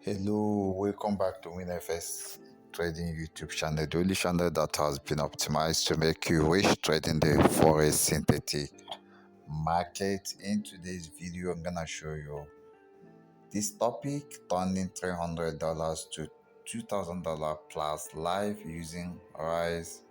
Hello, welcome back to WINFX Trading YouTube channel, the only channel that has been optimized to make you wish trading the Forex synthetic market. In today's video, I'm gonna show you this topic: turning $300 to $2,000 plus live using Rise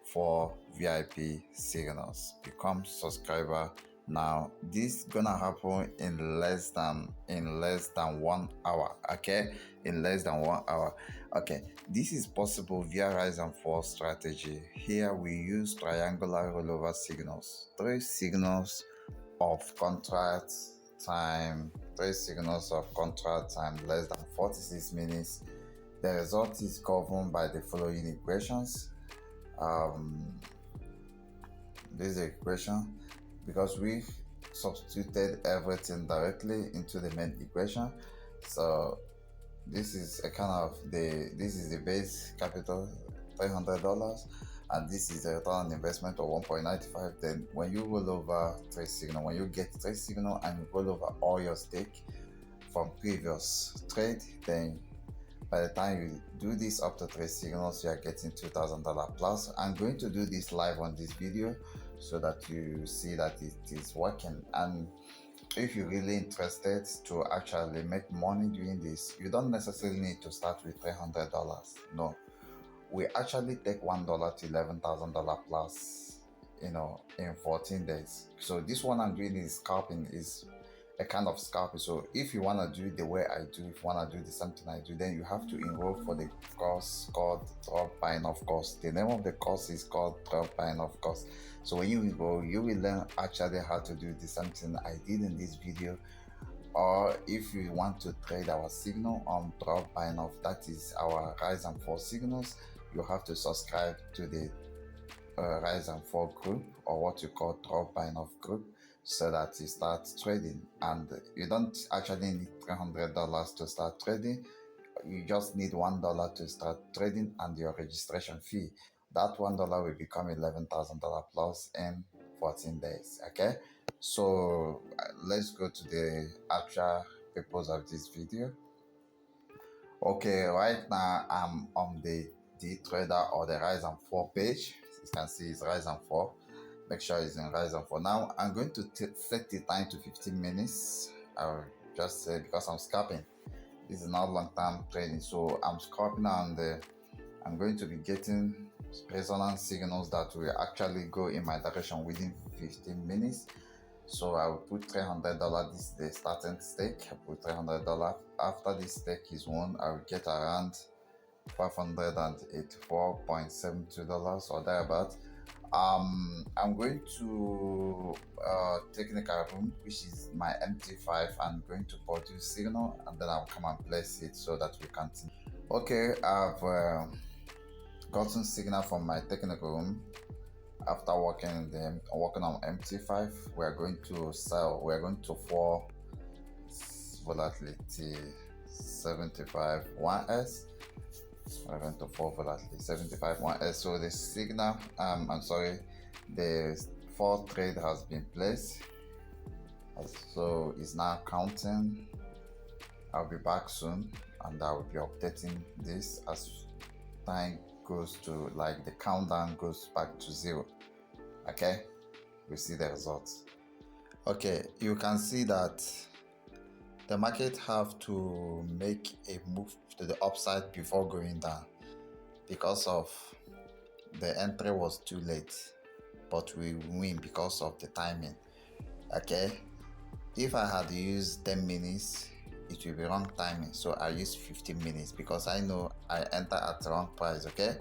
for VIP signals. Become subscriber now. This gonna happen in less than 1 hour. Okay, in less than 1 hour. Okay, this is possible via rise and fall strategy. Here we use triangular rollover signals, three signals of contract time, less than 46 minutes. The result is governed by the following equations. This is the equation because we substituted everything directly into the main equation. So this is a kind of this is the base capital, $300, and this is a return on investment of 1.95. Then when you roll over trade signal, when you get trade signal and you roll over all your stake from previous trade, then by the time you do this up to 3 signals, you are getting $2,000 plus. I'm going to do this live on this video so that you see that it is working. And if you're really interested to actually make money doing this, you don't necessarily need to start with $300. No, we actually take $1 to $11,000 plus, in 14 days. So this one I'm doing is scalping, is a kind of scalping. So if you want to do it the way I do, if you want to do the something I do, then you have to enroll for the course called Drop Buying Off Course. The name of the course is called Drop Buying Off Course. So when you enroll, you will learn actually how to do the something I did in this video. Or if you want to trade our signal on Drop Buying Off, that is our rise and fall signals, you have to subscribe to the rise and fall group, or what you call Drop Buying Off group, so that you start trading. And you don't actually need $300 to start trading. You just need $1 to start trading and your registration fee. That $1 will become $11,000 plus in 14 days. Okay, so let's go to the actual purpose of this video. Okay, right now I'm on the D-Trader or the rise and fall page. You can see it's rise and fall. Make sure it's in rise and fall. Now I'm going to set the time to 15 minutes. I'll just say, because I'm scalping. This is not long-term trading, so I'm scalping, and I'm going to be getting resonance signals that will actually go in my direction within 15 minutes. So I will put $300. This is the starting stake. I put $300. After this stake is won, I will get around $584.72 or thereabout. I'm going to technical room, which is my MT5. I'm going to produce signal, and then I'll come and place it so that we can see. Okay, I've gotten signal from my technical room. After working on MT5, we are going to sell. We are going to fall volatility 75 1S. We're going to fall volatility 75 1S. So the signal, the fall trade has been placed. So it's now counting. I'll be back soon, and I will be updating this as time goes to, like, the countdown goes back to 0. Okay, we see the results. Okay, you can see that the market have to make a move to the upside before going down, because of the entry was too late, but we win because of the timing. Okay, if I had used 10 minutes, it will be wrong timing, so I used 15 minutes because I know I enter at the wrong price. Okay,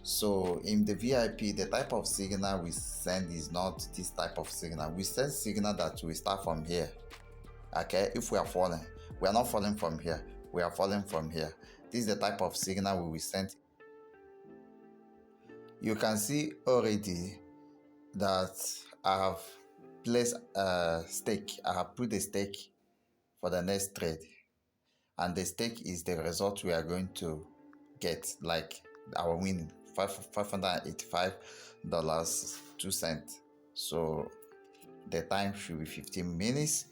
so in the VIP, the type of signal we send is not this type of signal. We send signal that we start from here. Okay, if we are falling, we are not falling from here, we are falling from here. This is the type of signal we will send. You can see already that I have placed a stake. I have put a stake for the next trade, and the stake is the result we are going to get, like our winning $585.02. So the time should be 15 minutes.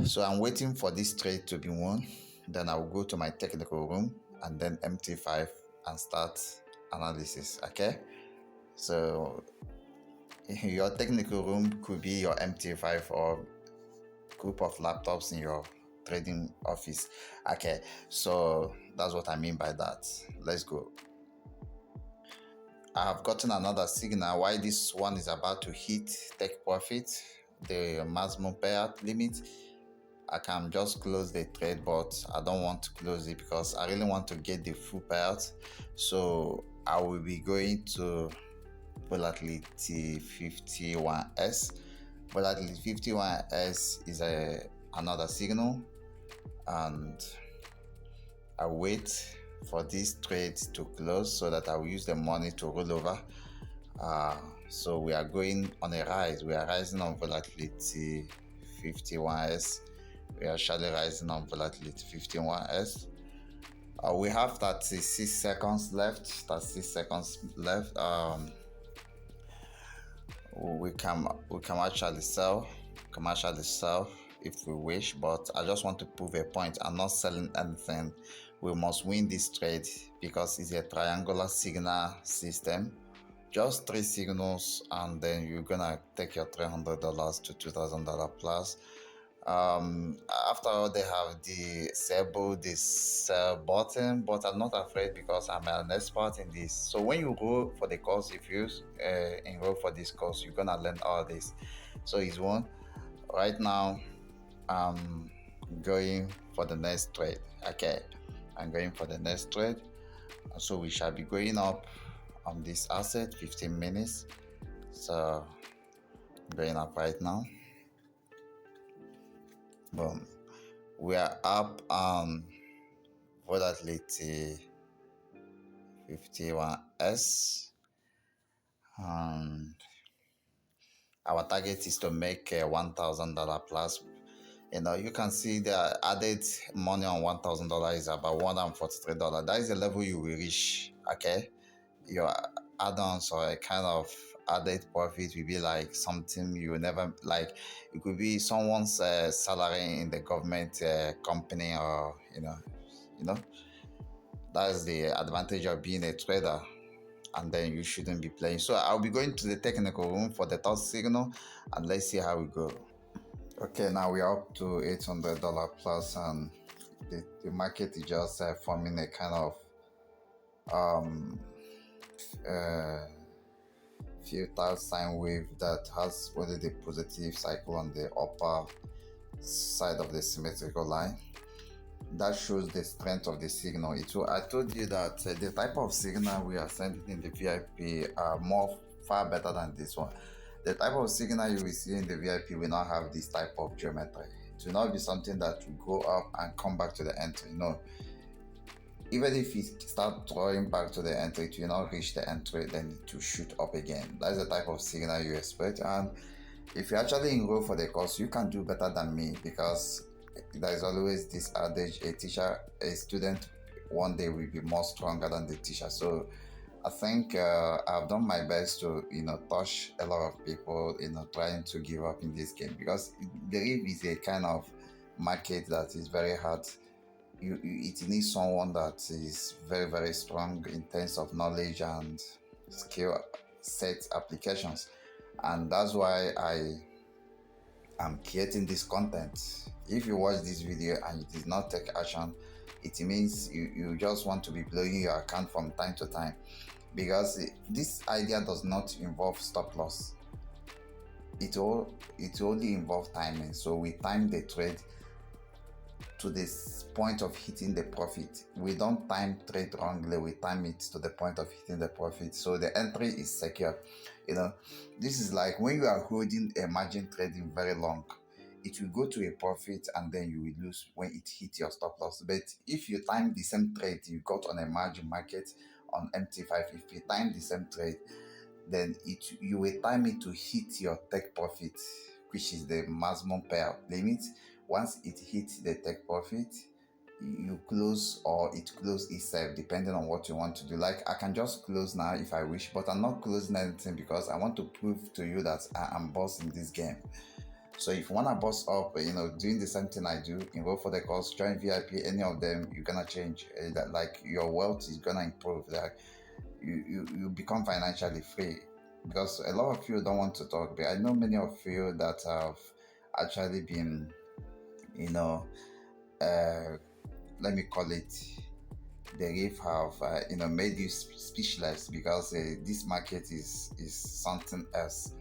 So I'm waiting for this trade to be won. then I'll go to my technical room and then MT5 and start analysis. Okay, so your technical room could be your MT5 or group of laptops in your trading office. Okay, so that's what I mean by that. Let's go. I have gotten another signal why this one is about to hit take profit, the maximum payout limit. I can just close the trade, but I don't want to close it because I really want to get the full payout. So I will be going to volatility 51s. Volatility 51s is another signal, and I wait for this trade to close so that I will use the money to roll over. So we are going on a rise. We are rising on volatility 51s. We are sharply rising on volatility 51s. We have 36 seconds left. 36 seconds left. We can actually sell. If we wish, but I just want to prove a point. I'm not selling anything. We must win this trade because it's a triangular signal system. Just 3 signals, and then you're gonna take your $300 to $2,000 plus. After all, they have the 𝒓𝒊𝒔𝒈, the sell button, but I'm not afraid because I'm an expert in this. So when you go for the course, if you enroll for this course, you're gonna learn all this. So it's one. Right now, I'm going for the next trade. Okay, I'm going for the next trade. So we shall be going up on this asset 15 minutes. So I'm going up right now. Boom. We are up on volatility 51s, and our target is to make $1,000 plus. You can see the added money on $1,000 is about $143. That is the level you will reach. Okay, your add-ons or a kind of added profit will be like something you will never like. It could be someone's salary in the government company, or you know that's the advantage of being a trader. And then you shouldn't be playing. So I'll be going to the technical room for the third signal, and let's see how we go. Okay, now we are up to $800 plus, and the market is just forming a kind of futile sine wave that has only the positive cycle on the upper side of the symmetrical line. That shows the strength of the signal. I told you that the type of signal we are sending in the VIP are far better than this one. The type of signal you will see in the VIP will not have this type of geometry. It will not be something that will go up and come back to the entry. No. Even if it start drawing back to the entry, it will not reach the entry, then it will shoot up again. That's the type of signal you expect. And if you actually enroll for the course, you can do better than me, because there is always this adage: a student one day will be more stronger than the teacher. So I think I've done my best to touch a lot of people trying to give up in this game, because the RIP is a kind of market that is very hard. It needs someone that is very, very strong in terms of knowledge and skill set applications, and that's why I'm creating this content. If you watch this video and you did not take action, it means you just want to be blowing your account from time to time, because this idea does not involve stop loss. It only involves timing. So we time the trade to this point of hitting the profit. We don't time trade wrongly, we time it to the point of hitting the profit, so the entry is secure. This is like when you are holding a margin trading very long, it will go to a profit and then you will lose when it hits your stop loss. But if you time the same trade you got on a margin market on MT5, if you time the same trade, then you will time it to hit your take profit, which is the maximum payout limit. Once it hits the take profit, you close, or it closes itself, depending on what you want to do. Like, I can just close now if I wish, but I'm not closing anything because I want to prove to you that I am boss in this game. So if you wanna bust up, doing the same thing I do, enroll for the course, join VIP, any of them, you're gonna change. That like your wealth is gonna improve. Like you become financially free. Because a lot of you don't want to talk, but I know many of you that have actually been, you know, let me call it, the RIF have made you speechless because this market is something else,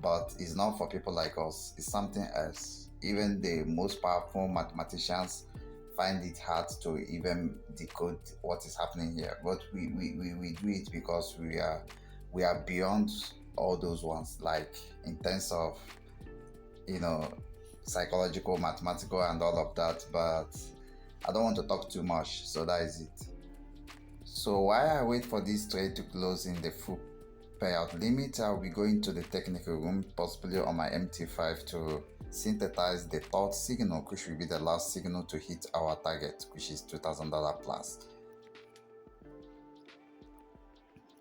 but it's not for people like us. It's something else. Even the most powerful mathematicians find it hard to even decode what is happening here, but we do it because we are beyond all those ones, like in terms of you know psychological, mathematical, and all of that. But I don't want to talk too much, so that is it. So while I wait for this trade to close in the full payout limit, I'll be going to the technical room, possibly on my MT5, to synthesize the third signal, which will be the last signal to hit our target, which is $2,000 plus.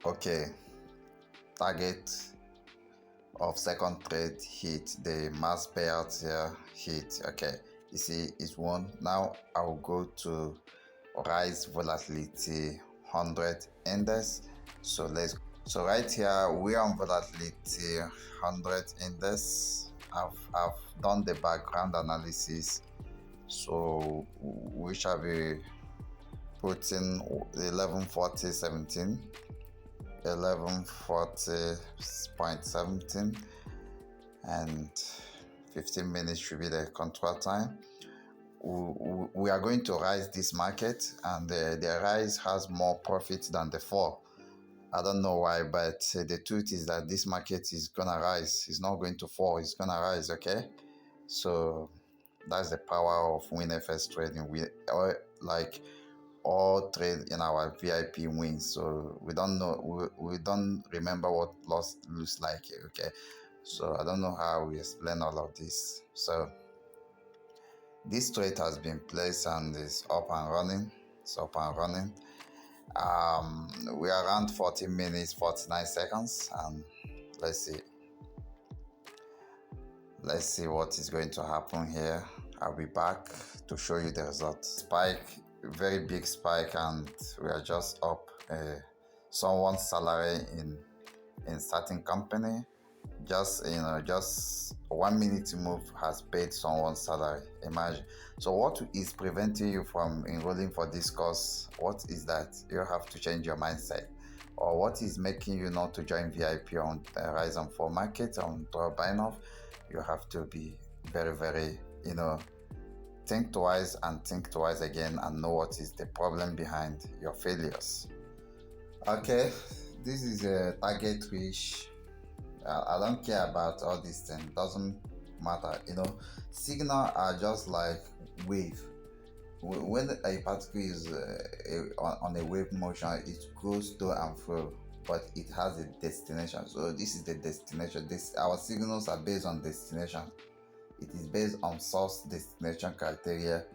Okay, target of second trade hit, the mass payout here hit. Okay, you see it's one. Now I'll go to rise volatility 100 index. So right here we are on volatility 100 index. I've done the background analysis, so we shall be putting 1140.17, 1140.17, and 15 minutes should be the control time. We are going to rise this market, and the rise has more profit than the fall. I don't know why, but the truth is that this market is gonna rise. It's not going to fall, it's gonna rise. Okay, so that's the power of WINFX trading. We all trade in our VIP wins, so we don't know, we don't remember what loss looks like. Okay, so I don't know how we explain all of this. So this trade has been placed and is up and running. It's up and running. We are around 40 minutes 49 seconds, and let's see what is going to happen here. I'll be back to show you the result. Spike, very big spike, and we are just up someone's salary in certain company. Just 1 minute to move has paid someone's salary. Imagine. So what is preventing you from enrolling for this course? What is that? You have to change your mindset. Or what is making you not to join VIP on Rise and Fall market on Binance? You have to be very, very, think twice and think twice again, and know what is the problem behind your failures. Okay, this is a target which I don't care about all these things. Doesn't matter. Signal are just like wave. When a particle is on a wave motion, it goes to and fro, but it has a destination. So this is the destination. Our signals are based on destination. It is based on source destination criteria.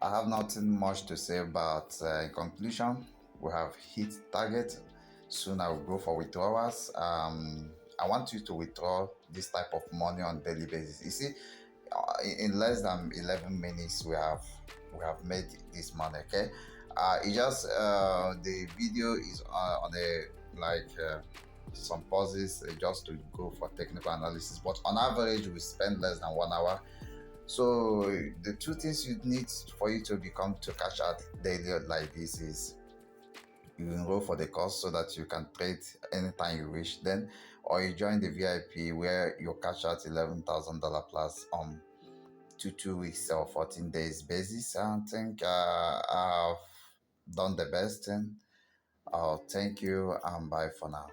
I have nothing much to say, but in conclusion, we have hit target. Soon I will go for withdrawals. I want you to withdraw this type of money on daily basis. You see, in less than 11 minutes, we have made this money. Okay, it just the video is on some pauses just to go for technical analysis. But on average, we spend less than 1 hour. So the two things you need for you to cash out daily like this is you enroll for the course so that you can trade anytime you wish, then, or you join the VIP where you cash out $11,000 plus on 2 weeks or 14 days basis. I think I've done the best thing. Thank you and bye for now.